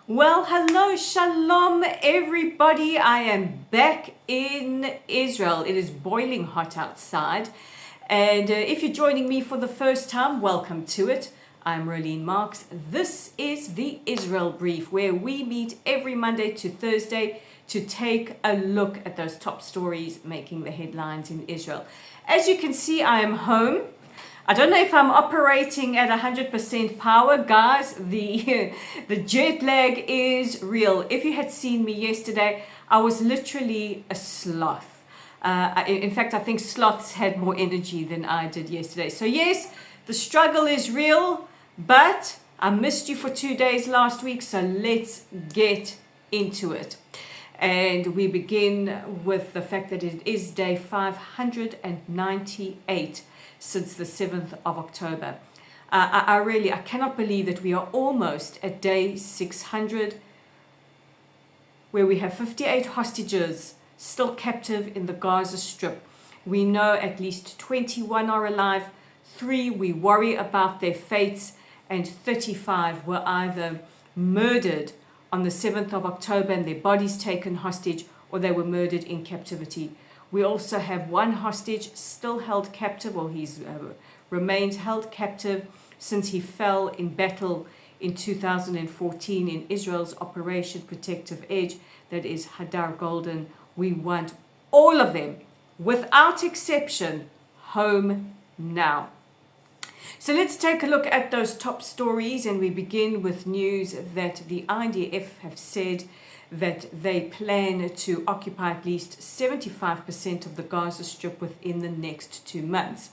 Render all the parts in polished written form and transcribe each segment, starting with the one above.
Well, hello, shalom, everybody. I am back in Israel. It is boiling hot outside. And if you're joining me for the first time, welcome to it. I'm Rolene Marks. This is the Israel Brief, where we meet every Monday to Thursday to take a look at those top stories making the headlines in Israel. As you can see, I am home. I don't know if I'm operating at 100% power, guys. The jet lag is real. If you had seen me yesterday, I was literally a sloth. In fact, I think sloths had more energy than I did yesterday. So yes, the struggle is real, but I missed you for 2 days last week, so let's get into it. And we begin with the fact that it is day 598 since the 7th of October. I cannot believe that we are almost at day 600, where we have 58 hostages still captive in the Gaza Strip. We know at least 21 are alive, 3 we worry about their fates, and 35 were either murdered on the 7th of October and their bodies taken hostage, or they were murdered in captivity. We also have one hostage still held captive, or his remains held captive since he fell in battle in 2014 in Israel's Operation Protective Edge, that is Hadar Golden. We want all of them, without exception, home now. So let's take a look at those top stories, and we begin with news that the IDF have said that they plan to occupy at least 75% of the Gaza Strip within the next 2 months.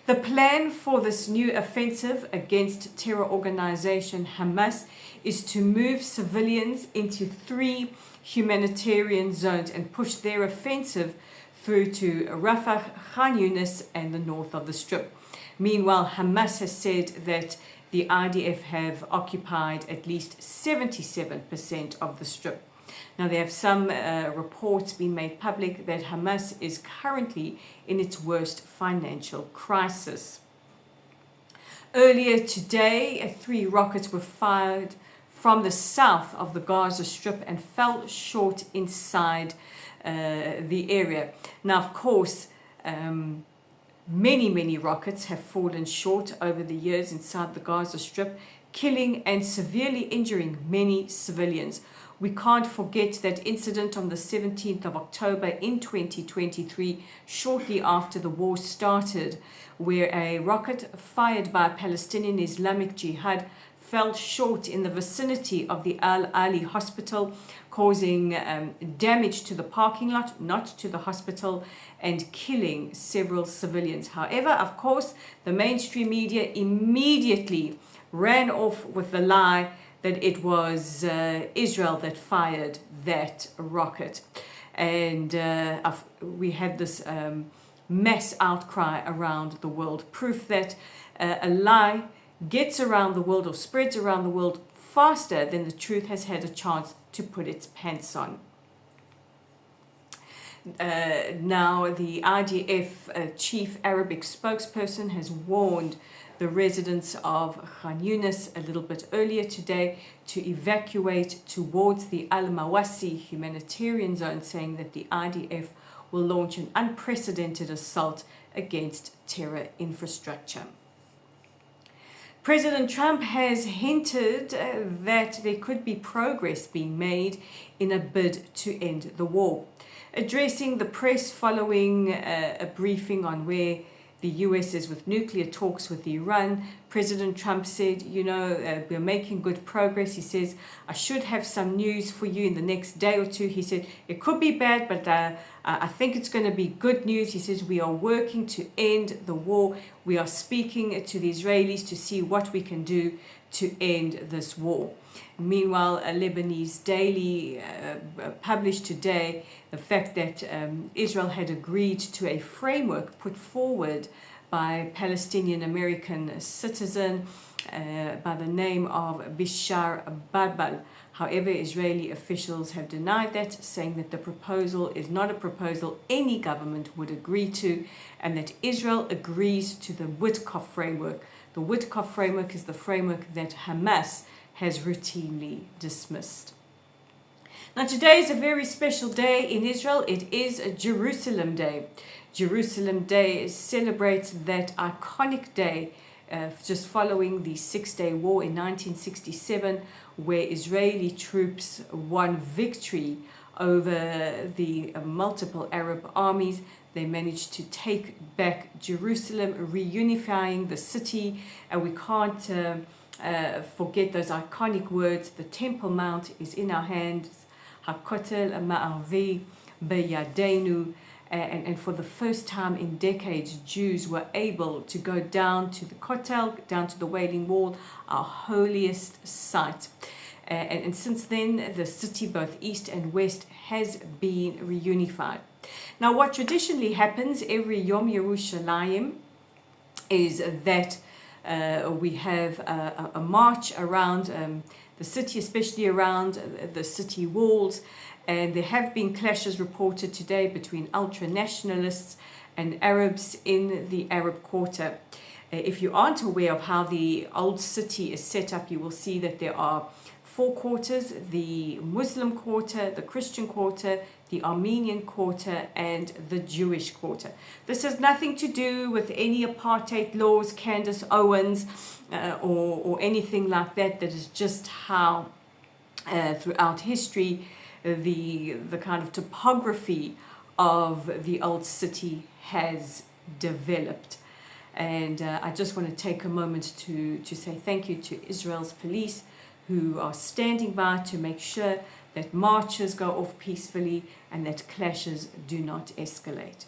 The plan for this new offensive against terror organization Hamas is to move civilians into 3 humanitarian zones and push their offensive through to Rafah, Khan Yunis, and the north of the Strip. Meanwhile, Hamas has said that the IDF have occupied at least 77% of the Strip. Now, there have some reports been made public that Hamas is currently in its worst financial crisis. Earlier today, 3 rockets were fired from the south of the Gaza Strip and fell short inside the area. Now, of course, many rockets have fallen short over the years inside the Gaza Strip, killing and severely injuring many civilians. We can't forget that incident on the 17th of October in 2023, shortly after the war started, where a rocket fired by Palestinian Islamic Jihad fell short in the vicinity of the Al Ali hospital, causing damage to the parking lot, not to the hospital, and killing several civilians. However, of course, the mainstream media immediately ran off with the lie that it was Israel that fired that rocket. And we had this mass outcry around the world, proof that a lie gets around the world or spreads around the world faster than the truth has had a chance to put its pants on. Now, the IDF chief Arabic spokesperson has warned the residents of Khan Yunis a little bit earlier today to evacuate towards the Al-Mawasi humanitarian zone, saying that the IDF will launch an unprecedented assault against terror infrastructure. President Trump has hinted that there could be progress being made in a bid to end the war. Addressing the press following a briefing on where the US is with nuclear talks with Iran, President Trump said, we're making good progress. He says, I should have some news for you in the next day or 2. He said, it could be bad, but I think it's going to be good news. He says, we are working to end the war. We are speaking to the Israelis to see what we can do to end this war. Meanwhile, a Lebanese daily published today the fact that Israel had agreed to a framework put forward by a Palestinian American citizen by the name of Bishar Barbal. However, Israeli officials have denied that, saying that the proposal is not a proposal any government would agree to, and that Israel agrees to the Witkoff framework. The Witkoff framework is the framework that Hamas has routinely dismissed. Now, today is a very special day in Israel. It is a Jerusalem Day. Jerusalem Day celebrates that iconic day just following the Six-Day War in 1967, where Israeli troops won victory over the multiple Arab armies. They managed to take back Jerusalem, reunifying the city, and we can't forget those iconic words. The Temple Mount is in our hands, HaKotel Ma'arvi Beyadenu. And for the first time in decades, Jews were able to go down to the Kotel, down to the Wailing Wall, our holiest site. And since then, the city, both east and west, has been reunified. Now, what traditionally happens every Yom Yerushalayim is that we have a march around the city, especially around the city walls. And there have been clashes reported today between ultra-nationalists and Arabs in the Arab Quarter. If you aren't aware of how the old city is set up, you will see that there are 4 quarters: the Muslim quarter, the Christian quarter, the Armenian quarter, and the Jewish quarter. This has nothing to do with any apartheid laws, Candace Owens, or anything like that. That is just how throughout history the kind of topography of the old city has developed. And I just want to take a moment to say thank you to Israel's police, who are standing by to make sure that marches go off peacefully and that clashes do not escalate.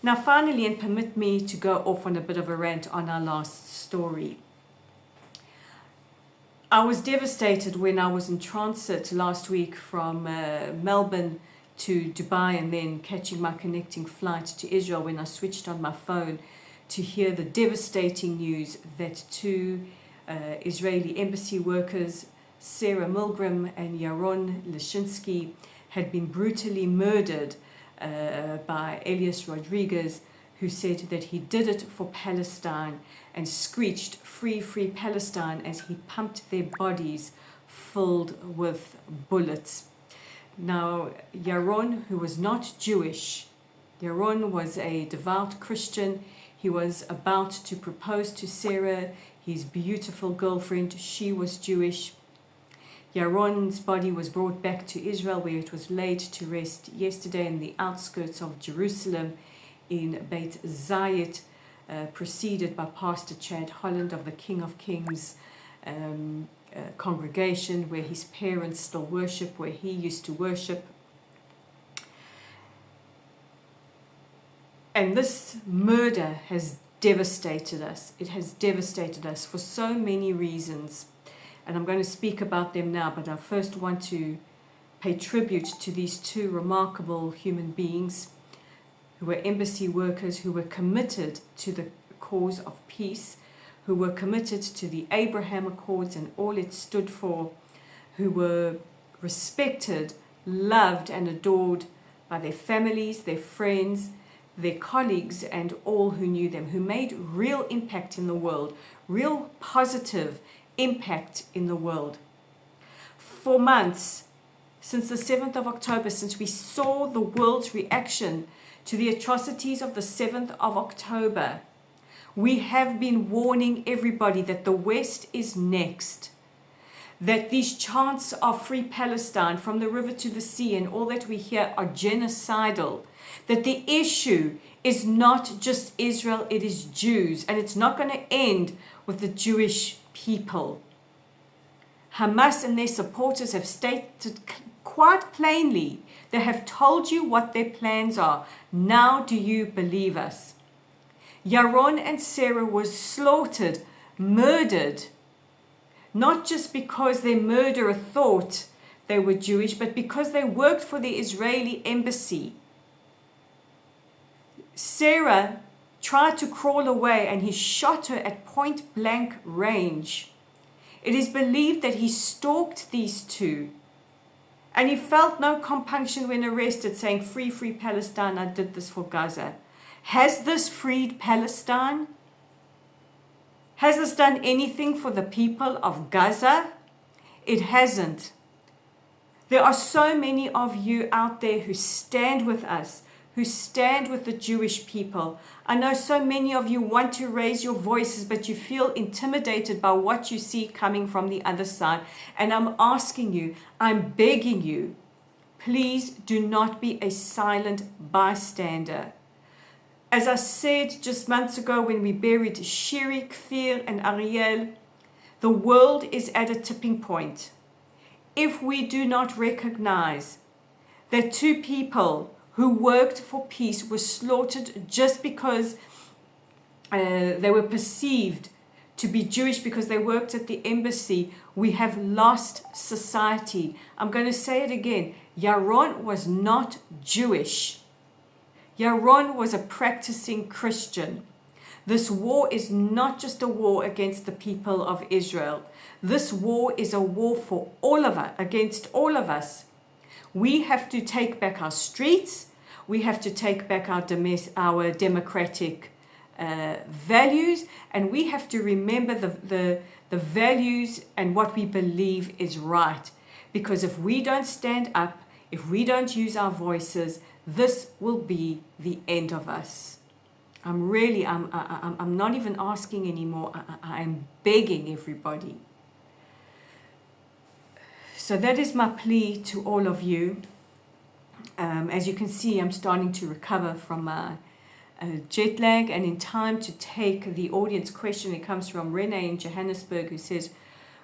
Now, finally, and permit me to go off on a bit of a rant on our last story. I was devastated when I was in transit last week from Melbourne to Dubai and then catching my connecting flight to Israel, when I switched on my phone to hear the devastating news that 2 Israeli embassy workers, Sarah Milgram and Yaron Leshinsky, had been brutally murdered by Elias Rodriguez, who said that he did it for Palestine and screeched, "Free, free Palestine," as he pumped their bodies filled with bullets. Now, Yaron, who was not Jewish, Yaron was a devout Christian. He was about to propose to Sarah, his beautiful girlfriend. She was Jewish. Yaron's body was brought back to Israel, where it was laid to rest yesterday in the outskirts of Jerusalem in Beit Zayit, preceded by Pastor Chad Holland of the King of Kings congregation, where his parents still worship, where he used to worship. And this murder has devastated us. It has devastated us for so many reasons. And I'm going to speak about them now, but I first want to pay tribute to these 2 remarkable human beings who were embassy workers, who were committed to the cause of peace, who were committed to the Abraham Accords and all it stood for, who were respected, loved, and adored by their families, their friends, their colleagues, and all who knew them, who made real impact in the world, real positive impact in the world. For months, since the 7th of October, since we saw the world's reaction to the atrocities of the 7th of October, we have been warning everybody that the West is next, that these chants of free Palestine from the river to the sea and all that we hear are genocidal, that the issue is not just Israel, it is Jews, and it's not going to end with the Jewish people. Hamas and their supporters have stated quite plainly, they have told you what their plans are. Now do you believe us? Yaron and Sarah were slaughtered, murdered, not just because their murderer thought they were Jewish, but because they worked for the Israeli embassy. Sarah tried to crawl away and he shot her at point blank range. It is believed that he stalked these 2 and he felt no compunction when arrested, saying, "Free, free Palestine, I did this for Gaza." Has this freed Palestine? Has this done anything for the people of Gaza? It hasn't. There are so many of you out there who stand with us, who stand with the Jewish people. I know so many of you want to raise your voices, but you feel intimidated by what you see coming from the other side. And I'm asking you, I'm begging you, please do not be a silent bystander. As I said just months ago when we buried Shiri, Kfir, and Ariel, the world is at a tipping point. If we do not recognize that two people who worked for peace were slaughtered just because they were perceived to be Jewish because they worked at the embassy, we have lost society. I'm going to say it again. Yaron was not Jewish. Yaron was a practicing Christian. This war is not just a war against the people of Israel. This war is a war for all of us, against all of us. We have to take back our streets. We have to take back our democratic values, and we have to remember the values and what we believe is right. Because if we don't stand up, if we don't use our voices, this will be the end of us. I'm not even asking anymore. I'm begging everybody. So that is my plea to all of you. As you can see, I'm starting to recover from my jet lag, and in time to take the audience question. It comes from Renee in Johannesburg, who says,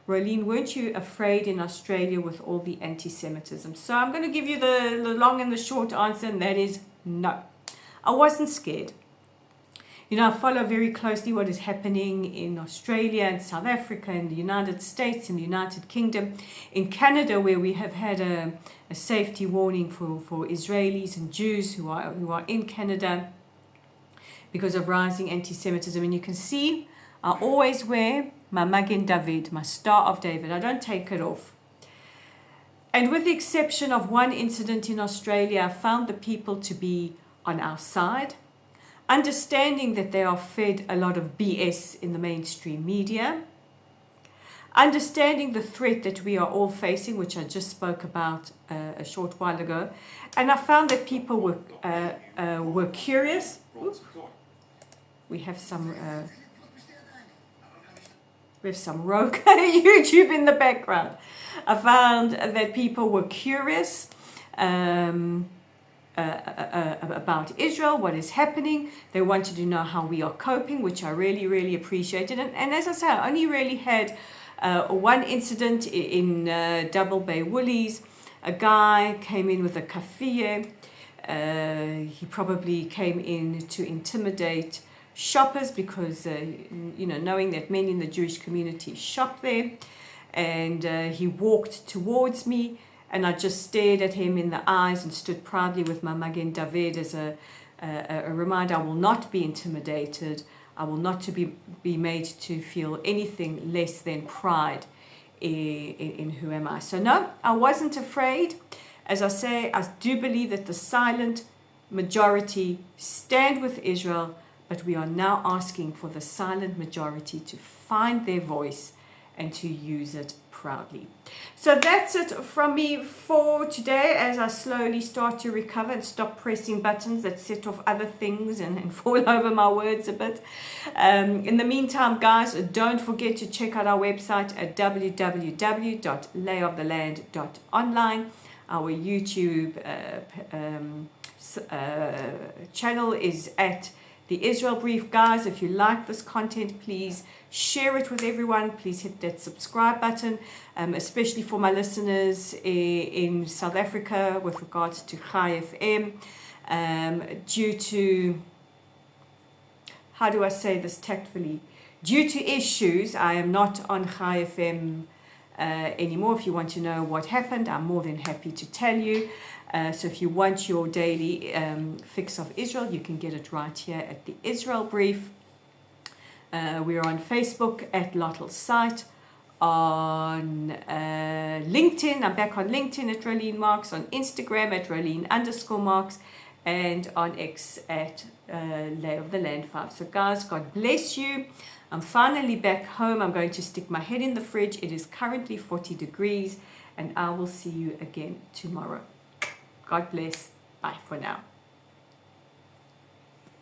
Rolene, weren't you afraid in Australia with all the anti-Semitism? So I'm going to give you the long and the short answer, and that is no. I wasn't scared. You know, I follow very closely what is happening in Australia and South Africa and the United States and the United Kingdom. In Canada, where we have had a safety warning for Israelis and Jews who are in Canada because of rising anti-Semitism. And you can see I always wear my Magen David, my Star of David. I don't take it off. And with the exception of one incident in Australia, I found the people to be on our side, understanding that they are fed a lot of BS in the mainstream media, understanding the threat that we are all facing, which I just spoke about a short while ago. And I found that people were curious. We have some rogue YouTube in the background. I found that people were curious about Israel, what is happening. They wanted to know how we are coping, which I really, really appreciated. And as I say, I only really had one incident in Double Bay Woolies. A guy came in with a kafir. He probably came in to intimidate shoppers because, knowing that many in the Jewish community shop there. And he walked towards me, and I just stared at him in the eyes and stood proudly with my Magen David as a reminder. I will not be intimidated. I will not be made to feel anything less than pride in who am I. So no, I wasn't afraid. As I say, I do believe that the silent majority stand with Israel, but we are now asking for the silent majority to find their voice and to use it proudly. So that's it from me for today, as I slowly start to recover and stop pressing buttons that set off other things and fall over my words a bit. In the meantime, guys, don't forget to check out our website at www.layoftheland.online. Our YouTube channel is at The Israel Brief. Guys, if you like this content, please share it with everyone. Please hit that subscribe button, especially for my listeners in South Africa with regards to Chai FM. Due to, how do I say this tactfully? Due to issues, I am not on Chai FM anymore. If you want to know what happened, I'm more than happy to tell you. So if you want your daily fix of Israel, you can get it right here at the Israel Brief. We're on Facebook at Lottel Site, on LinkedIn. I'm back on LinkedIn at Rolene Marks, on Instagram at Rolene_Marks, and on X at Lay of the Land 5. So guys, God bless you. I'm finally back home. I'm going to stick my head in the fridge. It is currently 40 degrees, and I will see you again tomorrow. God bless. Bye for now.